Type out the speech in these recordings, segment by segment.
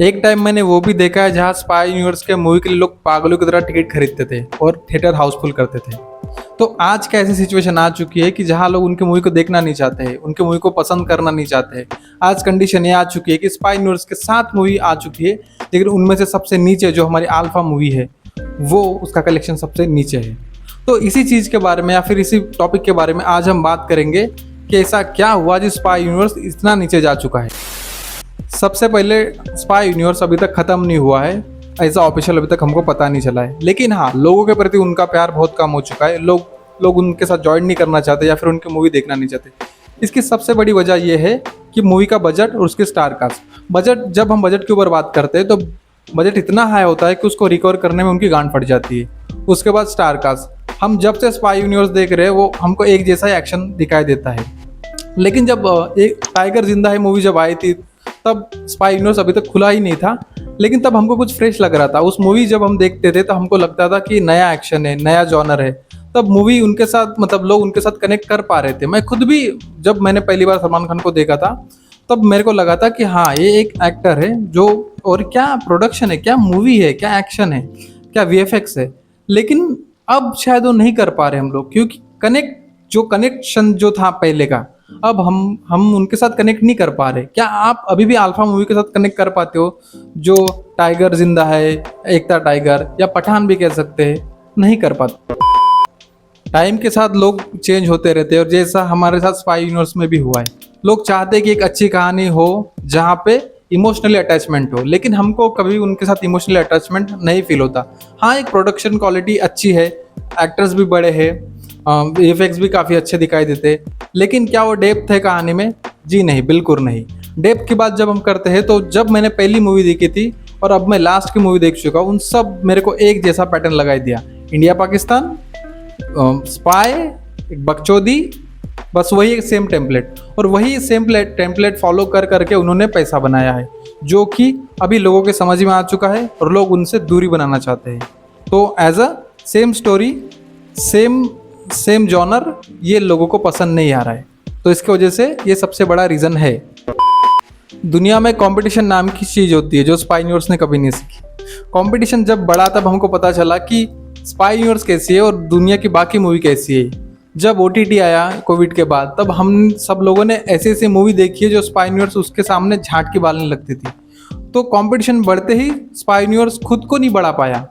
एक टाइम मैंने वो भी देखा है जहाँ स्पाई यूनिवर्स के मूवी के लिए लोग पागलों की तरह टिकट खरीदते थे और थिएटर हाउसफुल करते थे। तो आज का ऐसी सिचुएशन आ चुकी है कि जहाँ लोग उनके मूवी को देखना नहीं चाहते हैं, उनके मूवी को पसंद करना नहीं चाहते हैं। आज कंडीशन ये आ चुकी है कि स्पाई यूनिवर्स के 7 मूवी आ चुकी है, लेकिन उनमें से सबसे नीचे जो हमारी अल्फा मूवी है, वो उसका कलेक्शन सबसे नीचे है। तो इसी चीज़ के बारे में या फिर इसी टॉपिक के बारे में आज हम बात करेंगे कि ऐसा क्या हुआ जो स्पाई यूनिवर्स इतना नीचे जा चुका है। सबसे पहले स्पाई यूनिवर्स अभी तक ख़त्म नहीं हुआ है, ऐसा ऑफिशियल अभी तक हमको पता नहीं चला है। लेकिन हाँ, लोगों के प्रति उनका प्यार बहुत कम हो चुका है। लोग उनके साथ ज्वाइन नहीं करना चाहते या फिर उनकी मूवी देखना नहीं चाहते। इसकी सबसे बड़ी वजह यह है कि मूवी का बजट और उसके स्टार कास्ट। बजट, जब हम बजट के ऊपर बात करते हैं तो बजट इतना हाई होता है कि उसको रिकवर करने में उनकी गांड फट जाती है। उसके बाद स्टार कास्ट, हम जब से स्पाई यूनिवर्स देख रहे हैं वो हमको एक जैसा ही एक्शन दिखाई देता है। लेकिन जब एक टाइगर जिंदा है मूवी जब आई थी, तब स्पाई यूनिवर्स अभी तक खुला ही नहीं था, लेकिन तब हमको कुछ फ्रेश लग रहा था। उस मूवी जब हम देखते थे तो हमको लगता था कि नया एक्शन है, नया जॉनर है। तब मूवी उनके साथ, मतलब लोग उनके साथ कनेक्ट कर पा रहे थे। मैं खुद भी जब मैंने पहली बार सलमान खान को देखा था, तब मेरे को लगा था कि हाँ, ये एक एक्टर है जो, और क्या प्रोडक्शन है, क्या मूवी है, क्या एक्शन है, क्या वीएफएक्स है। लेकिन अब शायद वो नहीं कर पा रहे हम लोग, क्योंकि कनेक्शन जो था पहले का, अब हम उनके साथ कनेक्ट नहीं कर पा रहे। क्या आप अभी भी अल्फा मूवी के साथ कनेक्ट कर पाते हो, जो टाइगर जिंदा है, एकता टाइगर या पठान भी कह सकते हैं? नहीं कर पाते। टाइम के साथ लोग चेंज होते रहते हैं, और जैसा हमारे साथ स्पाई यूनिवर्स में भी हुआ है। लोग चाहते हैं कि एक अच्छी कहानी हो जहाँ पे इमोशनली अटैचमेंट हो, लेकिन हमको कभी उनके साथ इमोशनली अटैचमेंट नहीं फील होता। हाँ, एक प्रोडक्शन क्वालिटी अच्छी है, एक्टर्स भी बड़े हैं, वीएफएक्स भी काफ़ी अच्छे दिखाई देते, लेकिन क्या वो डेप्थ है कहानी में? जी नहीं, बिल्कुल नहीं। डेप्थ की बात जब हम करते हैं तो जब मैंने पहली मूवी देखी थी और अब मैं लास्ट की मूवी देख चुका हूँ, उन सब मेरे को एक जैसा पैटर्न लगाई दिया। इंडिया पाकिस्तान, स्पाई, एक बकचोदी, बस वही एक सेम टेम्पलेट, और वही सेम टेम्पलेट फॉलो कर करके उन्होंने पैसा बनाया है, जो कि अभी लोगों के समझ में आ चुका है और लोग उनसे दूरी बनाना चाहते हैं। तो as a same story, same genre, ये लोगों को पसंद नहीं आ रहा है। तो इसकी वजह से ये सबसे बड़ा रीज़न है। दुनिया में कंपटीशन नाम की चीज़ होती है जो स्पाई यूनिवर्स ने कभी नहीं सीखी। कंपटीशन जब बढ़ा तब हमको पता चला कि स्पाई यूनिवर्स कैसी है और दुनिया की बाकी मूवी कैसी है। जब ओटीटी आया कोविड के बाद, तब हम सब लोगों ने ऐसे ऐसे मूवी देखी है जो स्पाई यूनिवर्स उसके सामने झाट की बालने लगती थी। तो कंपटीशन बढ़ते ही स्पाई यूनिवर्स खुद को नहीं बढ़ा पाया,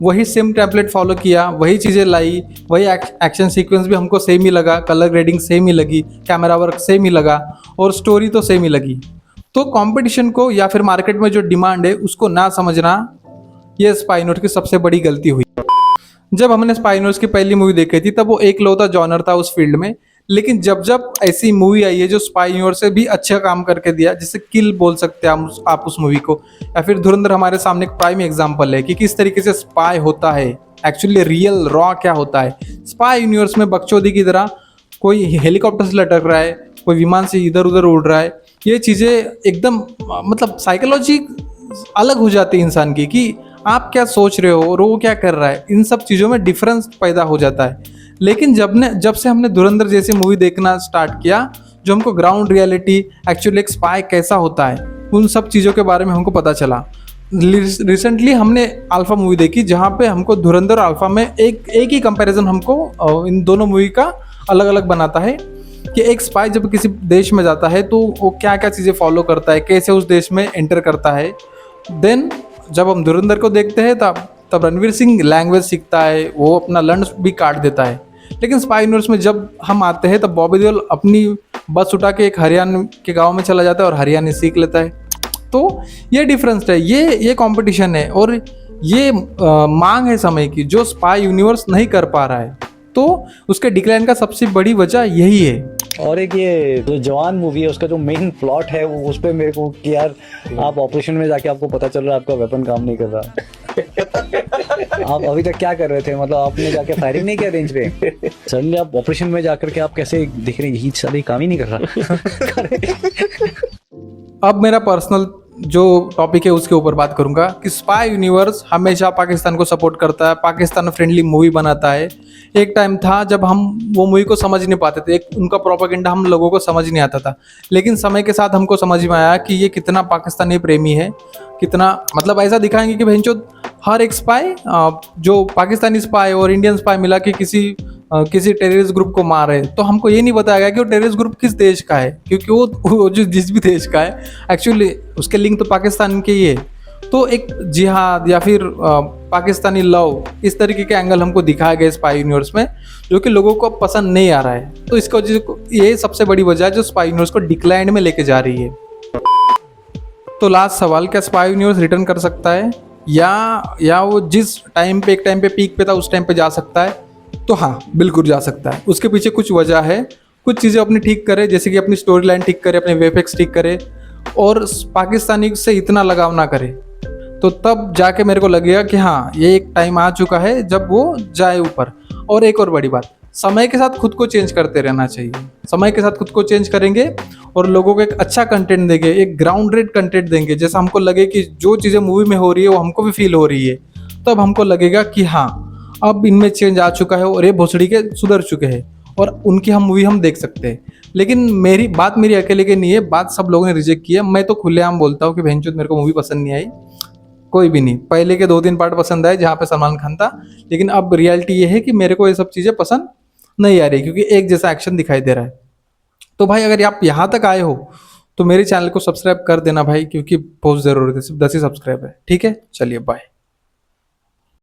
वही सेम टेम्पलेट फॉलो किया, वही चीज़ें लाई, वही एक्शन सीक्वेंस भी हमको सेम ही लगा, कलर ग्रेडिंग सेम ही लगी, कैमरा वर्क सेम ही लगा, और स्टोरी तो सेम ही लगी। तो कंपटीशन को या फिर मार्केट में जो डिमांड है उसको ना समझना, ये स्पाई यूनिवर्स की सबसे बड़ी गलती हुई। जब हमने स्पाई यूनिवर्स की पहली मूवी देखी थी तब वो एक लौता जॉनर था उस फील्ड में, लेकिन जब जब ऐसी मूवी आई है जो स्पाई यूनिवर्स से भी अच्छा काम करके दिया, जैसे किल बोल सकते हैं आप उस मूवी को, या फिर धुरंधर हमारे सामने एक प्राइम एग्जांपल है कि किस तरीके से स्पाई होता है, एक्चुअली रियल रॉ क्या होता है। स्पाई यूनिवर्स में बकचोदी की तरह कोई हेलीकॉप्टर से लटक रहा है, कोई विमान से इधर उधर उड़ रहा है, ये चीज़ें एकदम, मतलब साइकोलॉजी अलग हो जाती है इंसान की, कि आप क्या सोच रहे हो और वो क्या कर रहा है। इन सब चीज़ों में डिफरेंस पैदा हो जाता है। लेकिन जब से हमने धुरंधर जैसी मूवी देखना स्टार्ट किया, जो हमको ग्राउंड रियलिटी, एक्चुअली एक स्पाई कैसा होता है, उन सब चीज़ों के बारे में हमको पता चला। रिसेंटली हमने अल्फा मूवी देखी, जहाँ पे हमको धुरंधर और अल्फा में एक ही कंपैरिजन हमको इन दोनों मूवी का अलग अलग बनाता है कि एक स्पाई जब किसी देश में जाता है तो वो क्या क्या चीज़ें फॉलो करता है, कैसे उस देश में एंटर करता है। देन जब हम धुरंधर को देखते हैं तब रणवीर सिंह लैंग्वेज सीखता है, वो अपना लंच भी काट देता है। लेकिन स्पाई यूनिवर्स में जब हम आते हैं तब बॉबी देओल अपनी बस उठा के एक हरियाणा के गांव में चला जाता है और हरियाणा सीख लेता है। तो ये डिफरेंस है, ये कंपटीशन है, और ये मांग है समय की, जो स्पाई यूनिवर्स नहीं कर पा रहा है। तो उसके डिक्लाइन का सबसे बड़ी वजह यही है। और एक ये जो जवान मूवी है, उसका जो मेन प्लॉट है वो उस पे मेरे को कि यार आप ऑपरेशन में जाके आपको पता चल रहा है आपका वेपन काम नहीं कर रहा। आप अभी तक क्या कर रहे थे, मतलब आपने जाके फायरिंग नहीं किया रेंज पे, सडनली आप ऑपरेशन में जाकर के आप कैसे दिख रहे, यही सारी काम ही नहीं कर रहा। अब मेरा पर्सनल जो टॉपिक है उसके ऊपर बात करूंगा कि स्पाई यूनिवर्स हमेशा पाकिस्तान को सपोर्ट करता है, पाकिस्तान फ्रेंडली मूवी बनाता है। एक टाइम था जब हम वो मूवी को समझ नहीं पाते थे, एक उनका प्रोपेगेंडा हम लोगों को समझ नहीं आता था, लेकिन समय के साथ हमको समझ में आया कि ये कितना पाकिस्तानी प्रेमी है। कितना मतलब ऐसा दिखाएंगे कि भैंचो हर एक स्पाई जो पाकिस्तानी स्पाई और इंडियन स्पाई मिला के किसी टेररिस्ट ग्रुप को मार रहे हैं, तो हमको ये नहीं बताया गया कि वो टेररिस्ट ग्रुप किस देश का है, क्योंकि वो जो जिस भी देश का है एक्चुअली उसके लिंक तो पाकिस्तान के ही है। तो एक जिहाद या फिर पाकिस्तानी लव, इस तरीके के एंगल हमको दिखाया गया स्पाई यूनिवर्स में, जो कि लोगों को पसंद नहीं आ रहा है। तो इसका ये सबसे बड़ी वजह है जो स्पाई यूनिवर्स को डिक्लाइन में लेके जा रही है। तो लास्ट सवाल, क्या स्पाई यूनिवर्स रिटर्न कर सकता है या वो जिस टाइम पे एक टाइम पे पीक पे था उस टाइम पे जा सकता है? तो हाँ, बिल्कुल जा सकता है। उसके पीछे कुछ वजह है, कुछ चीज़ें अपनी ठीक करे, जैसे कि अपनी स्टोरी लाइन ठीक करे, अपने वेफएक्स ठीक करे और पाकिस्तानी से इतना लगाव ना करे। तो तब जाके मेरे को लगेगा कि हाँ, ये एक टाइम आ चुका है जब वो जाए ऊपर। और एक और बड़ी बात, समय के साथ खुद को चेंज करते रहना चाहिए। समय के साथ खुद को चेंज करेंगे और लोगों को एक अच्छा कंटेंट देंगे, एक ग्राउंडेड कंटेंट देंगे, जैसा हमको लगे कि जो चीज़ें मूवी में हो रही है वो हमको भी फील हो रही है। तब हमको लगेगा कि हाँ, अब इनमें चेंज आ चुका है और ये भोसड़ी के सुधर चुके हैं और उनकी मूवी हम देख सकते हैं। लेकिन मेरी अकेले की नहीं है, बात सब लोगों ने रिजेक्ट की है। मैं तो खुलेआम बोलता हूँ कि भैंचोद मेरे को मूवी पसंद नहीं आई, कोई भी नहीं। पहले के 2-3 पार्ट पसंद आए जहाँ पे सलमान खान था, लेकिन अब रियलिटी ये है कि मेरे को ये सब चीज़ें पसंद नहीं आ रही, क्योंकि एक जैसा एक्शन दिखाई दे रहा है। तो भाई अगर आप यहाँ तक आए हो तो मेरे चैनल को सब्सक्राइब कर देना भाई, क्योंकि बहुत ज़रूरत है, सिर्फ 10 ही सब्सक्राइब है। ठीक है, चलिए बाय।